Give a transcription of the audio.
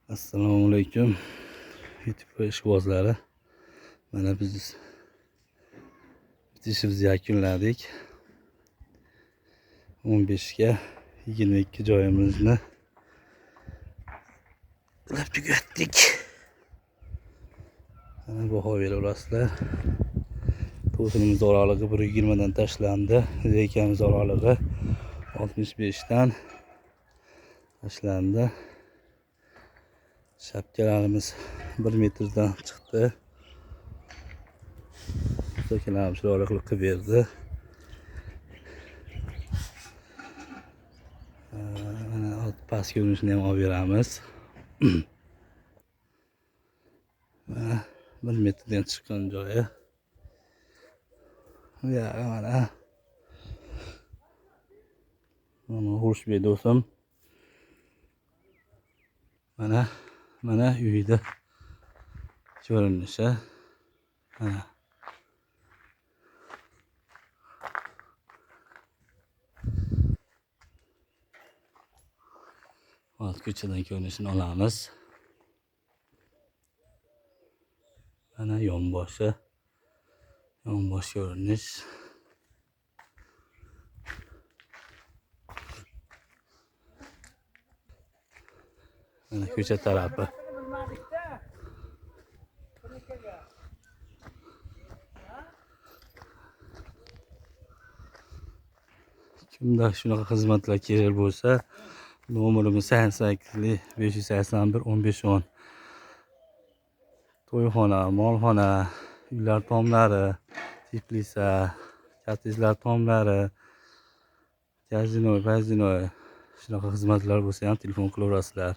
Assalomu alaykum YouTube ishqibozlari. Mana biz bitishimizni yakunladik. 15 ga 22 joyimizni qilib tugatdik. Mana baho beraverasizlar. To'sinimiz oralig'i 120 dan tashlandi. Rekamiz oralig'i 65 dan tashlandi. Shapkalarimiz 1 metrdan chiqdi. So'kalarimiz chiroyli qilib berdi. Mana past ko'rinishini ham olib beramiz. Mana 1 metrdan chiqqan joyi. Ya mana Xurshbek do'stim. Mana uyda ko'rinishi. Mana hozir ko'chadan ko'rinishini olamiz. Mana yonbosh ko'rinish. Mana ko'cha tarafi. Kimda shunaqa xizmatlar kerak bo'lsa, nomerimiz 88 581 1510. To'yxona, molxona, uylar tomlari, teplisa, kottejlar tomlari, kazino, shunaqa xizmatlar bo'lsa ham telefon qilaverasizlar.